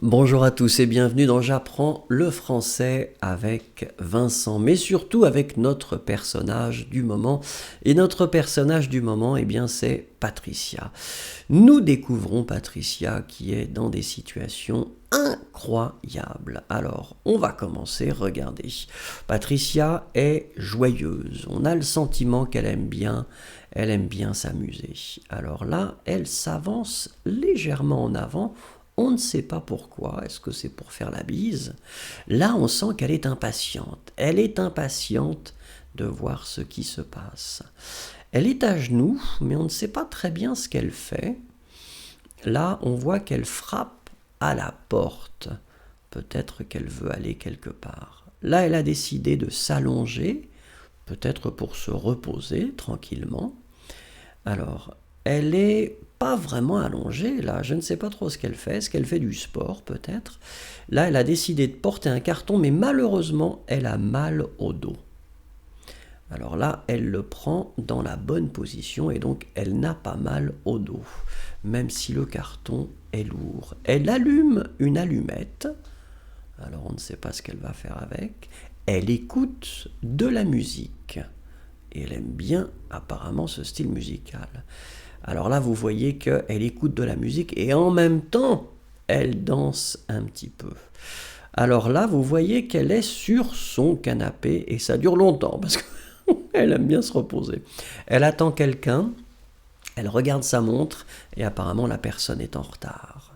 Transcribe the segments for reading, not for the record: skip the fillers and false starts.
Bonjour à tous et bienvenue dans J'apprends le français avec Vincent, mais surtout avec notre personnage du moment. Et notre personnage du moment, eh bien, c'est Patricia. Nous découvrons Patricia qui est dans des situations incroyables. Alors, on va commencer, regardez. Patricia est joyeuse, on a le sentiment qu'elle aime bien. Elle aime bien s'amuser. Alors là, elle s'avance légèrement en avant. On ne sait pas pourquoi. Est-ce que c'est pour faire la bise? Là, on sent qu'elle est impatiente. Elle est impatiente de voir ce qui se passe. Elle est à genoux, mais on ne sait pas très bien ce qu'elle fait. Là, on voit qu'elle frappe à la porte. Peut-être qu'elle veut aller quelque part. Là, elle a décidé de s'allonger, peut-être pour se reposer tranquillement. Alors, elle est pas vraiment allongée, là, je ne sais pas trop ce qu'elle fait. Est-ce qu'elle fait du sport, peut-être? Là, elle a décidé de porter un carton, mais malheureusement, elle a mal au dos. Alors là, elle le prend dans la bonne position et donc elle n'a pas mal au dos, même si le carton est lourd. Elle allume une allumette, alors on ne sait pas ce qu'elle va faire avec. Elle écoute de la musique et elle aime bien apparemment ce style musical. Alors là, vous voyez qu'elle écoute de la musique et en même temps, elle danse un petit peu. Alors là, vous voyez qu'elle est sur son canapé et ça dure longtemps parce qu'elle aime bien se reposer. Elle attend quelqu'un, elle regarde sa montre et apparemment la personne est en retard.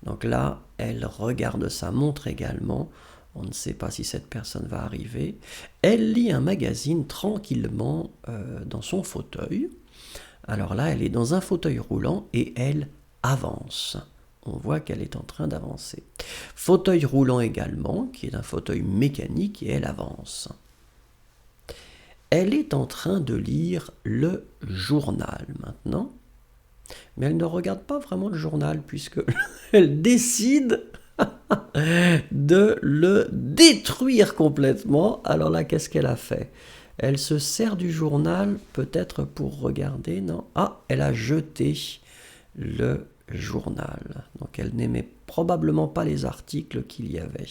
Donc là, elle regarde sa montre également. On ne sait pas si cette personne va arriver. Elle lit un magazine tranquillement dans son fauteuil. Alors là, elle est dans un fauteuil roulant et elle avance. On voit qu'elle est en train d'avancer. Fauteuil roulant également, qui est un fauteuil mécanique, et elle avance. Elle est en train de lire le journal maintenant, mais elle ne regarde pas vraiment le journal puisque elle décide de le détruire complètement. Alors là, qu'est-ce qu'elle a fait? Elle se sert du journal peut-être pour regarder, non? Ah, elle a jeté le journal. Donc elle n'aimait probablement pas les articles qu'il y avait.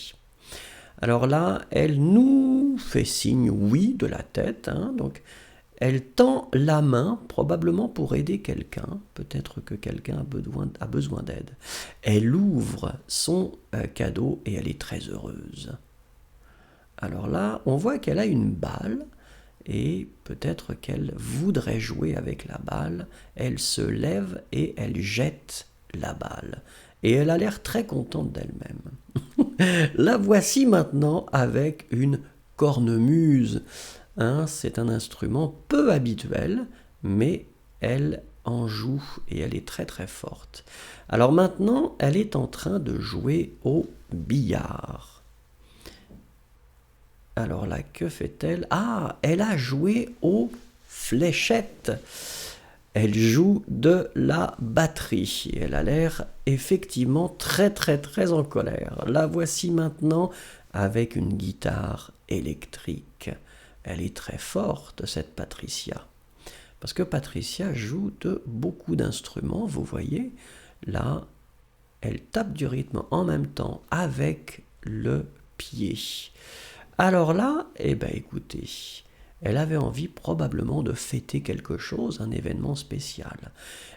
Alors là, elle nous fait signe oui de la tête, hein, donc elle tend la main, probablement pour aider quelqu'un, peut-être que quelqu'un a besoin d'aide. Elle ouvre son cadeau et elle est très heureuse. Alors là, on voit qu'elle a une balle et peut-être qu'elle voudrait jouer avec la balle. Elle se lève et elle jette la balle. Et elle a l'air très contente d'elle-même. La voici maintenant avec une cornemuse. Hein, c'est un instrument peu habituel, mais elle en joue et elle est très très forte. Alors maintenant, elle est en train de jouer au billard. Alors là, que fait-elle? Ah, elle a joué aux fléchettes. Elle joue de la batterie et elle a l'air effectivement très très très en colère. La voici maintenant avec une guitare électrique. Elle est très forte, cette Patricia. Parce que Patricia joue de beaucoup d'instruments, vous voyez. Là, elle tape du rythme en même temps avec le pied. Alors là, eh bien écoutez, elle avait envie probablement de fêter quelque chose, un événement spécial.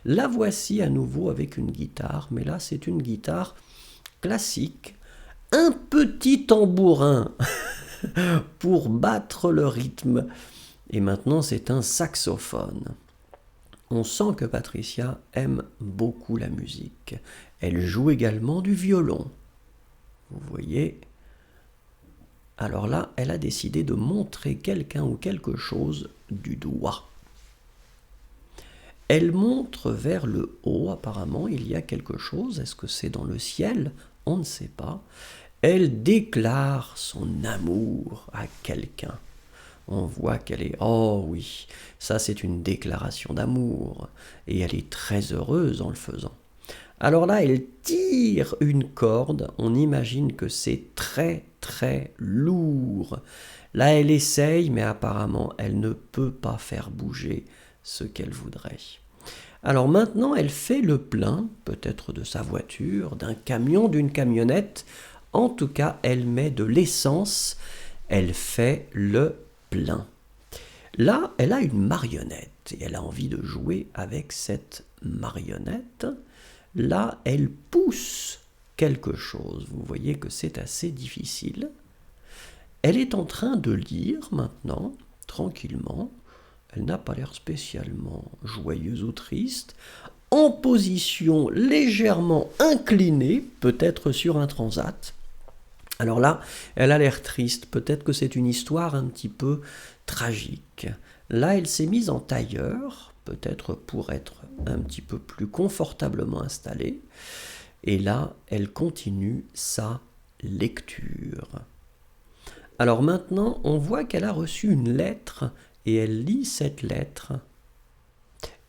La voici à nouveau avec une guitare, mais là c'est une guitare classique, un petit tambourin pour battre le rythme. Et maintenant c'est un saxophone. On sent que Patricia aime beaucoup la musique. Elle joue également du violon. Vous voyez. Alors là, elle a décidé de montrer quelqu'un ou quelque chose du doigt. Elle montre vers le haut, apparemment, il y a quelque chose. Est-ce que c'est dans le ciel? On ne sait pas. Elle déclare son amour à quelqu'un. On voit qu'elle est... Oh oui, ça c'est une déclaration d'amour. Et elle est très heureuse en le faisant. Alors là, elle tire une corde. On imagine que c'est très très lourd. Là, elle essaye, mais apparemment, elle ne peut pas faire bouger ce qu'elle voudrait. Alors maintenant, elle fait le plein, peut-être de sa voiture, d'un camion, d'une camionnette. En tout cas, elle met de l'essence, elle fait le plein. Là, elle a une marionnette et elle a envie de jouer avec cette marionnette. Là, elle pousse quelque chose. Vous voyez que c'est assez difficile. Elle est en train de lire maintenant, tranquillement. Elle n'a pas l'air spécialement joyeuse ou triste. En position légèrement inclinée, peut-être sur un transat. Alors là, elle a l'air triste. Peut-être que c'est une histoire un petit peu tragique. Là, elle s'est mise en tailleur, peut-être pour être un petit peu plus confortablement installée. Et là, elle continue sa lecture. Alors maintenant, on voit qu'elle a reçu une lettre et elle lit cette lettre.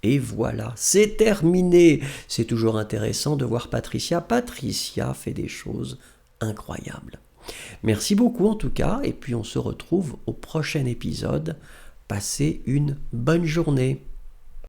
Et voilà, c'est terminé. C'est toujours intéressant de voir Patricia. Patricia fait des choses incroyables. Merci beaucoup en tout cas, et puis on se retrouve au prochain épisode. Passez une bonne journée.